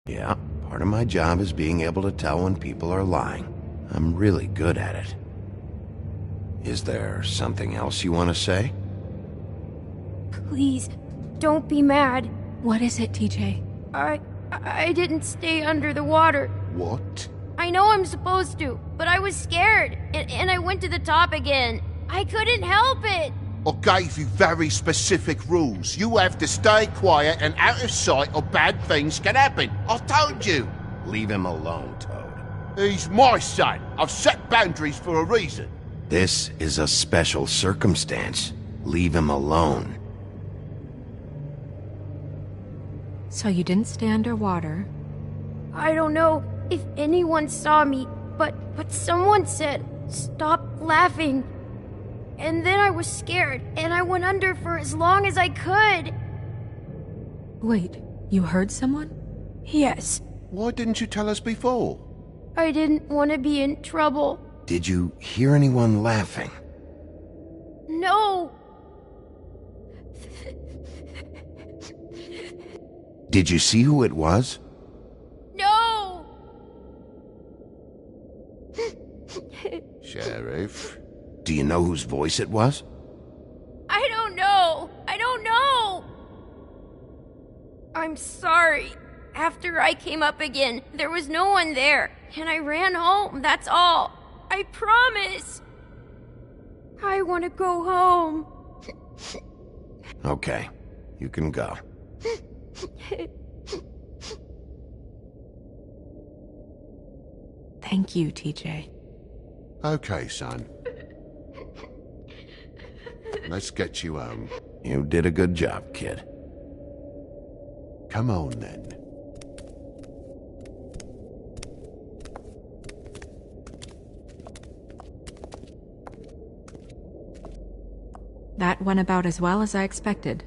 Yeah, part of my job is being able to tell when people are lying. I'm really good at it. Is there something else you want to say? Please, don't be mad. What is it, TJ? I didn't stay under the water. What? I know I'm supposed to, but I was scared, and I went to the top again. I couldn't help it. I gave you very specific rules. You have to stay quiet and out of sight or bad things can happen. I told you. Leave him alone, Toad. He's my son. I've set boundaries for a reason. This is a special circumstance. Leave him alone. So you didn't stay underwater? I don't know if anyone saw me, but someone said, "Stop laughing." And then I was scared, and I went under for as long as I could. Wait, you heard someone? Yes. Why didn't you tell us before? I didn't want to be in trouble. Did you hear anyone laughing? No. Did you see who it was? No. Sheriff? Do you know whose voice it was? I don't know. I'm sorry. After I came up again, there was no one there, and I ran home, that's all. I promise. I want to go home. Okay, you can go. Thank you, TJ. Okay, son. Let's get you home. You did a good job, kid. Come on, then. That went about as well as I expected.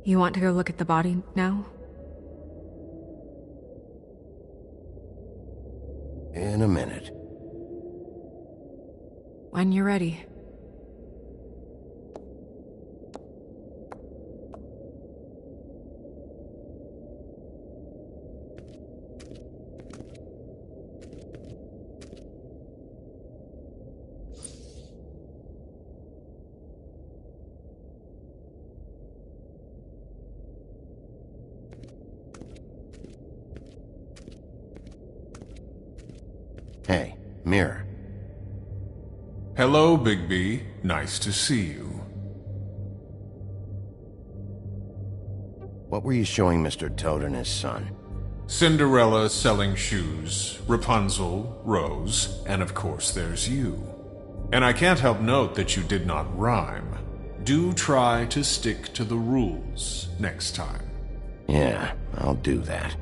You want to go look at the body now? In a minute. When you're ready. Hey, Mirror. Hello, Bigby. Nice to see you. What were you showing Mr. Toad and his son? Cinderella selling shoes, Rapunzel, Rose, and of course there's you. And I can't help note that you did not rhyme. Do try to stick to the rules next time. Yeah, I'll do that.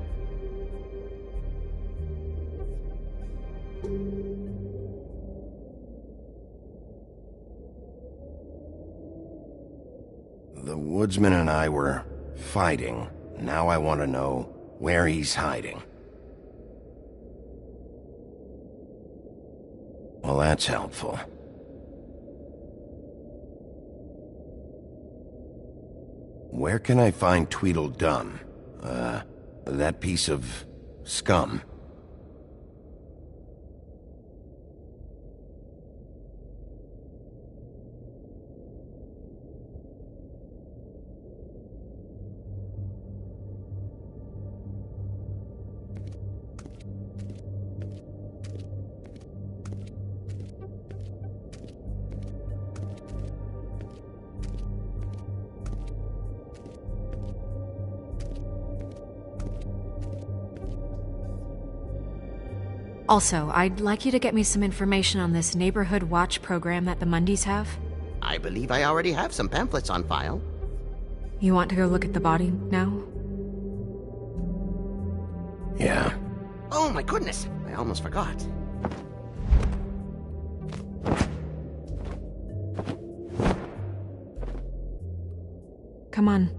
The woodsman and I were fighting. Now I want to know where he's hiding. Well, that's helpful. Where can I find Tweedledum? That piece of scum. Also, I'd like you to get me some information on this neighborhood watch program that the Mundys have. I believe I already have some pamphlets on file. You want to go look at the body now? Yeah. Oh my goodness, I almost forgot. Come on.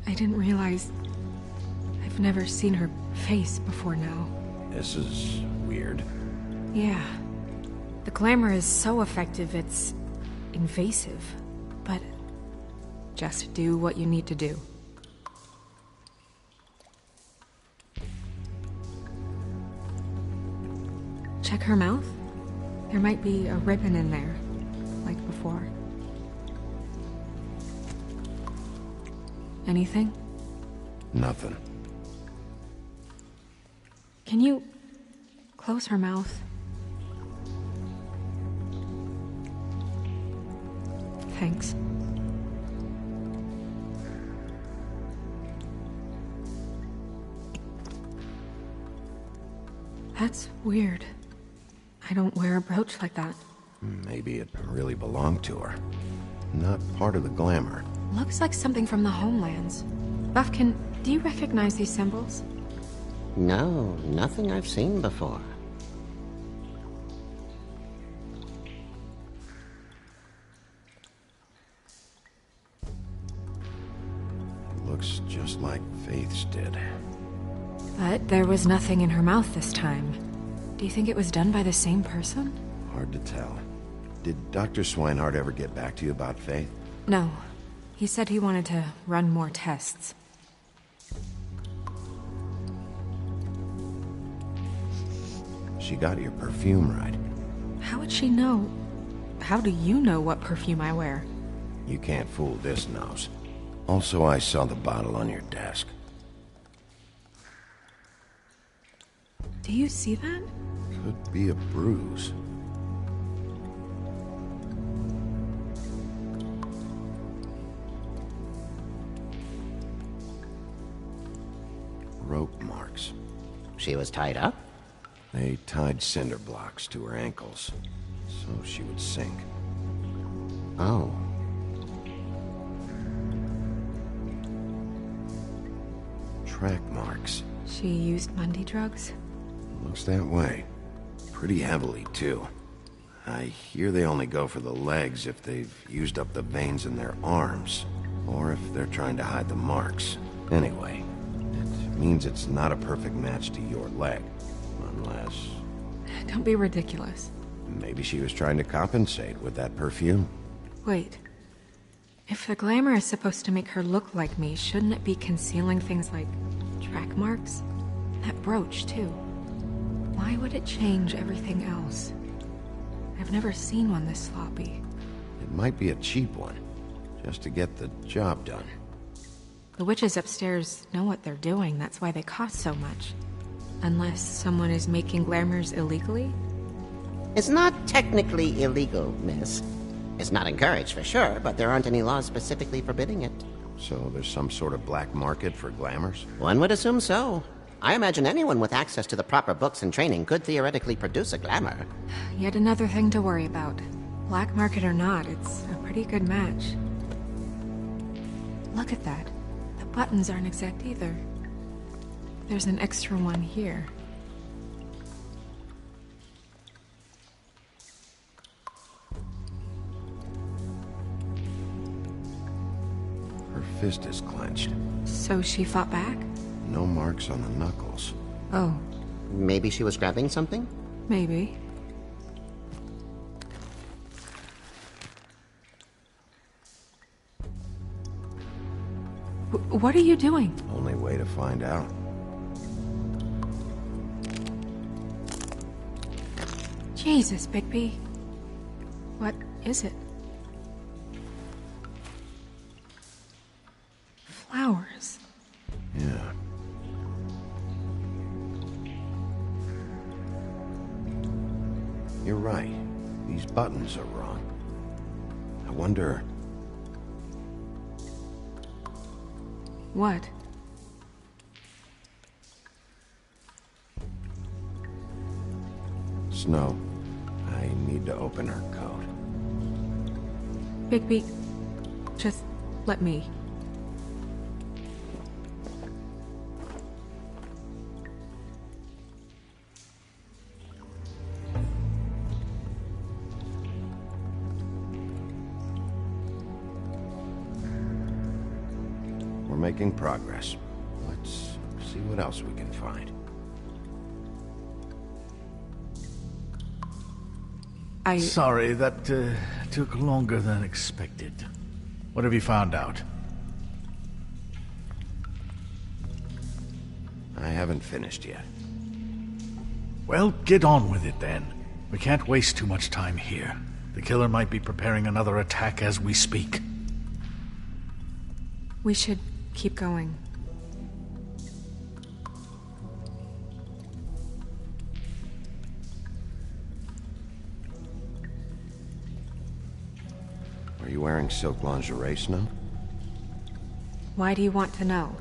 I didn't realize I've never seen her face before now. This is weird. Yeah. The glamour is so effective, it's invasive. But just do what you need to do. Check her mouth. There might be a ribbon in there, like before. Anything? Nothing. Can you close her mouth? Thanks. That's weird. I don't wear a brooch like that. Maybe it really belonged to her. Not part of the glamour. Looks like something from the homelands. Buffkin, do you recognize these symbols? No, nothing I've seen before. Looks just like Faith's did. But there was nothing in her mouth this time. Do you think it was done by the same person? Hard to tell. Did Dr. Swinehart ever get back to you about Faith? No. He said he wanted to run more tests. She got your perfume right. How would she know? How do you know what perfume I wear? You can't fool this nose. Also, I saw the bottle on your desk. Do you see that? Could be a bruise. Rope marks. She was tied up? They tied cinder blocks to her ankles, so she would sink. Oh. Track marks. She used Mundy drugs? Looks that way. Pretty heavily, too. I hear they only go for the legs if they've used up the veins in their arms, or if they're trying to hide the marks. Anyway, it means it's not a perfect match to your leg. Unless... Don't be ridiculous. maybe she was trying to compensate with that perfume. Wait. If the glamour is supposed to make her look like me, shouldn't it be concealing things like track marks? That brooch, too. Why would it change everything else? I've never seen one this sloppy. It might be a cheap one, just to get the job done. The witches upstairs know what they're doing, that's why they cost so much. Unless someone is making glamours illegally? It's not technically illegal, miss. It's not encouraged for sure, but there aren't any laws specifically forbidding it. So there's some sort of black market for glamours? One would assume so. I imagine anyone with access to the proper books and training could theoretically produce a glamour. Yet another thing to worry about. Black market or not, it's a pretty good match. Look at that. The buttons aren't exact either. There's an extra one here. Her fist is clenched. So she fought back? No marks on the knuckles. Oh, Maybe she was grabbing something? maybe. What are you doing? Only way to find out. Jesus, Bigby. What is it? Flowers. Yeah. You're right. These buttons are wrong. I wonder... What? Snow, I need to open her code. Bigby, just let me. We're making progress. Let's see what else we can find. Sorry, that took longer than expected. What have you found out? I haven't finished yet. Well, get on with it then. We can't waste too much time here. The killer might be preparing another attack as we speak. We should keep going. Are you wearing silk lingerie, Snow? Why do you want to know?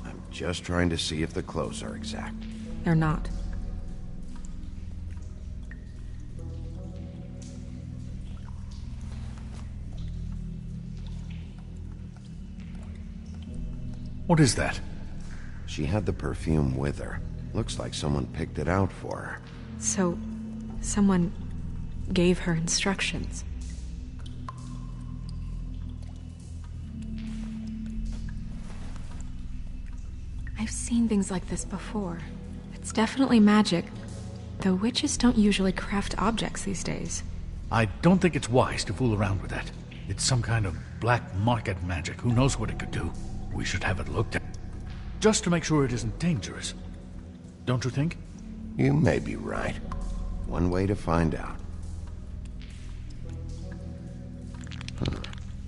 I'm just trying to see if the clothes are exact. They're not. What is that? She had the perfume with her. Looks like someone picked it out for her. So, someone gave her instructions. I've seen things like this before. It's definitely magic, though witches don't usually craft objects these days. I don't think it's wise to fool around with that. It's some kind of black market magic. Who knows what it could do? We should have it looked at. Just to make sure it isn't dangerous. Don't you think? You may be right. One way to find out.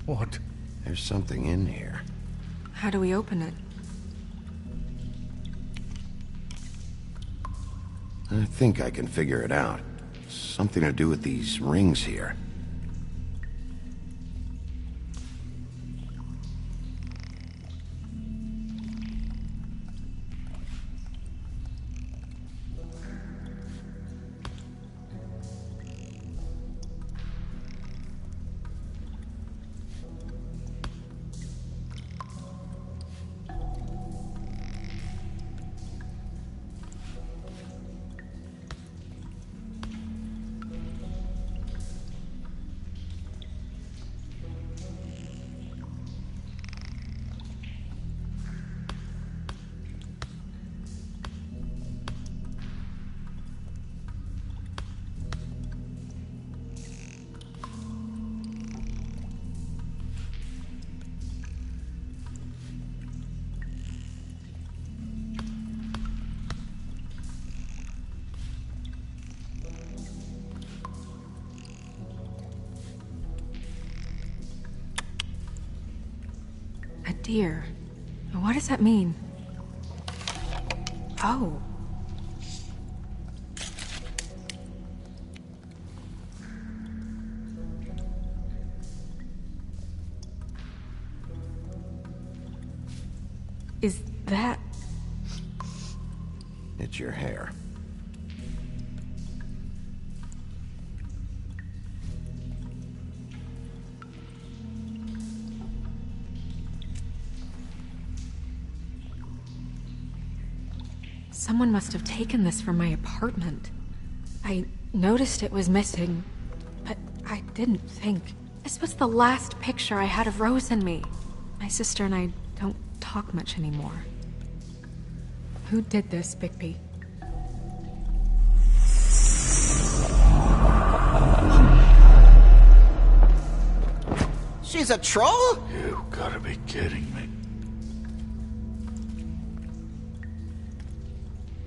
What? There's something in here. How do we open it? I think I can figure it out. Something to do with these rings here. A deer. What does that mean? Oh. Is that... It's your hair. Someone must have taken this from my apartment. I noticed it was missing, but I didn't think. This was the last picture I had of Rose and me. My sister and I don't talk much anymore. Who did this, Bigby? She's a troll? You gotta be kidding me.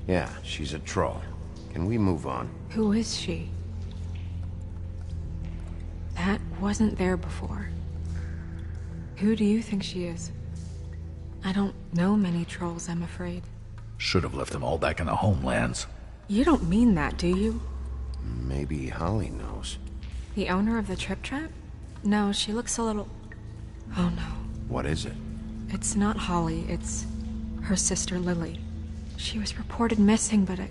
Yeah, she's a troll. Can we move on? Who is she? That wasn't there before. Who do you think she is? I don't know many trolls, I'm afraid. Should have left them all back in the homelands. You don't mean that, do you? Maybe Holly knows. The owner of the Trip Trap? No, she looks a little... Oh no. What is it? It's not Holly, it's her sister Lily. She was reported missing, but I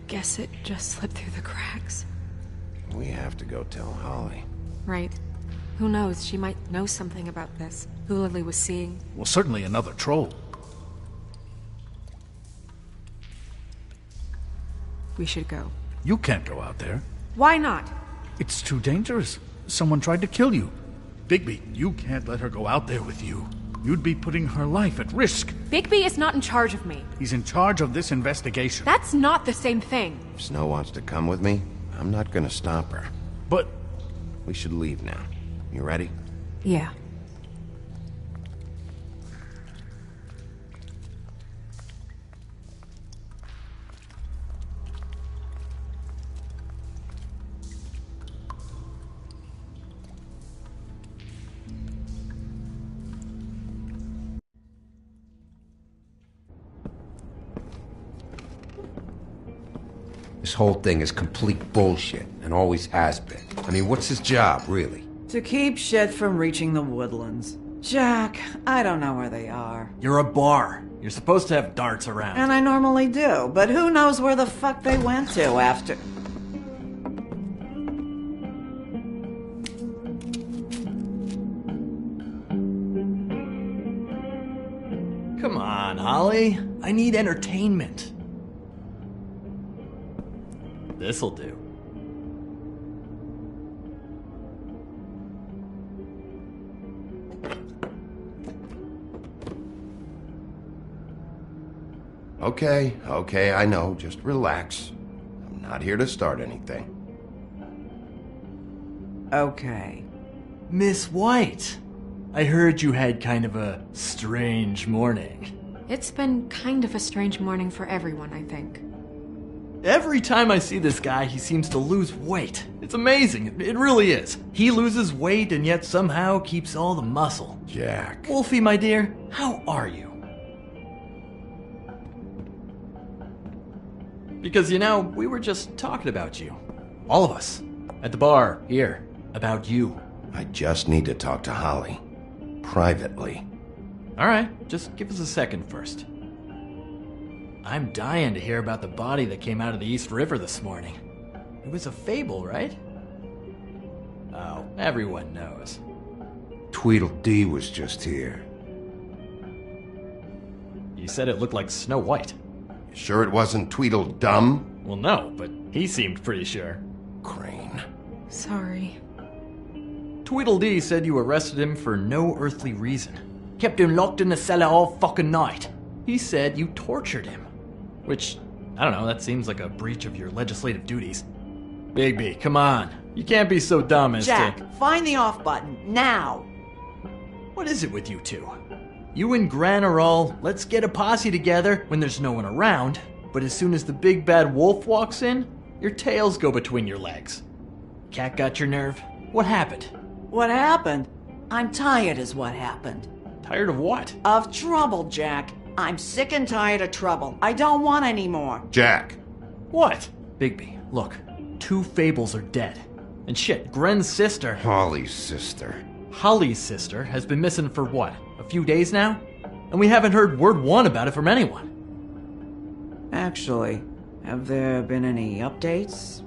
guess it just slipped through the cracks. We have to go tell Holly. Right. Who knows, she might know something about this. Who Lily was seeing. Well, certainly another troll. We should go. You can't go out there. Why not? It's too dangerous. Someone tried to kill you. Bigby, you can't let her go out there with you. You'd be putting her life at risk. Bigby is not in charge of me. He's in charge of this investigation. That's not the same thing. If Snow wants to come with me, I'm not gonna stop her. But We should leave now. You ready? Yeah. This whole thing is complete bullshit, and always has been. I mean, what's his job, really? To keep shit from reaching the woodlands. Jack, I don't know where they are. You're a bar. You're supposed to have darts around. And I normally do, but who knows where the fuck they went to after... Come on, Holly. I need entertainment. This'll do. Okay, I know. Just relax. I'm not here to start anything. Okay. Miss White, I heard you had kind of a strange morning. It's been kind of a strange morning for everyone, I think. Every time I see this guy, he seems to lose weight. It's amazing. It really is. He loses weight and yet somehow keeps all the muscle. Jack. Wolfie, my dear, how are you? Because, you know, we were just talking about you. All of us. At the bar, here. About you. I just need to talk to Holly. Privately. Alright, just give us a second first. I'm dying to hear about the body that came out of the East River this morning. It was a fable, right? Oh, everyone knows. Tweedledee was just here. You said it looked like Snow White. Sure it wasn't Tweedledum? Well, no, but he seemed pretty sure. Crane. Sorry. Tweedledee said you arrested him for no earthly reason. Kept him locked in the cellar all fucking night. He said you tortured him. Which, I don't know, that seems like a breach of your legislative duties. Bigby, come on. You can't be so dumb as Jack, to... find the off button, now! What is it with you two? You and Gran are all, let's get a posse together when there's no one around, but as soon as the big bad wolf walks in, your tails go between your legs. Cat got your nerve? What happened? What happened? I'm tired is what happened. Tired of what? Of trouble, Jack. I'm sick and tired of trouble. I don't want any more. Jack. What? Bigby, look. 2 Fables are dead. And shit, Gren's sister... Holly's sister. Holly's sister has been missing for what? A few days now? And we haven't heard word one about it from anyone. Actually, have there been any updates?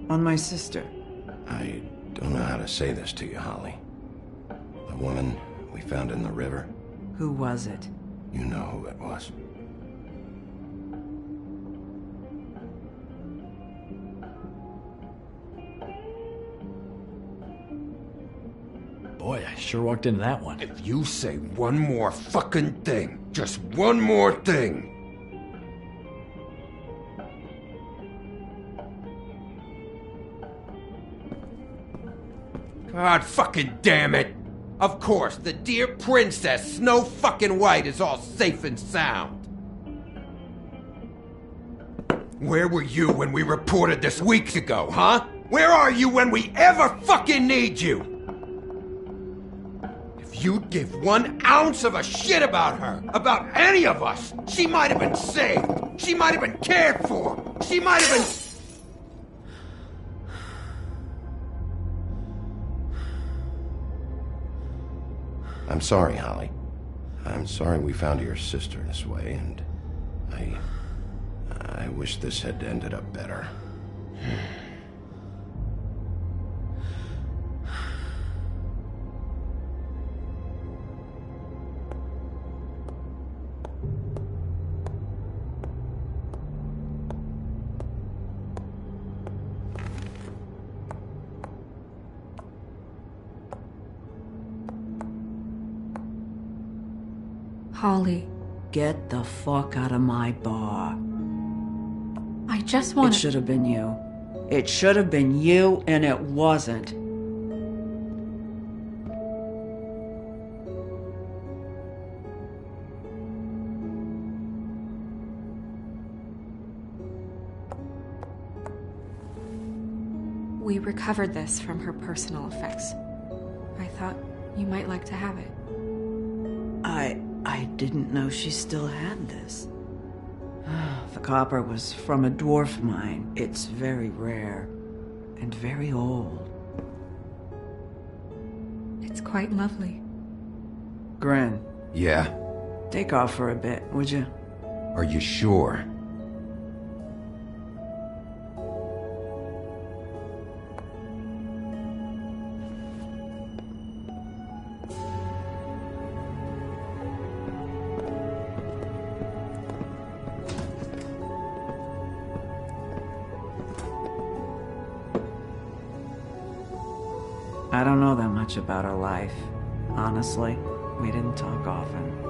On my sister? I don't know how to say this to you, Holly. The woman we found in the river. Who was it? You know who it was. Boy, I sure walked into that one. If you say one more fucking thing, just one more thing. God fucking damn it! Of course, the dear princess Snow fucking White is all safe and sound. Where were you when we reported this weeks ago, huh? Where are you when we ever fucking need you? If you'd give 1 ounce of a shit about her, about any of us, she might have been saved. She might have been cared for. She might have been... I'm sorry, Holly. I'm sorry we found your sister this way, and I wish this had ended up better. Holly, Get the fuck out of my bar. I just It want should have been you. It should have been you, and it wasn't. We recovered this from her personal effects. I thought you might like to have it. I didn't know she still had this. The copper was from a dwarf mine. It's very rare and very old. It's quite lovely. Gren, Yeah? take off for a bit, would you? Are you sure? I don't know that much about her life. Honestly, we didn't talk often.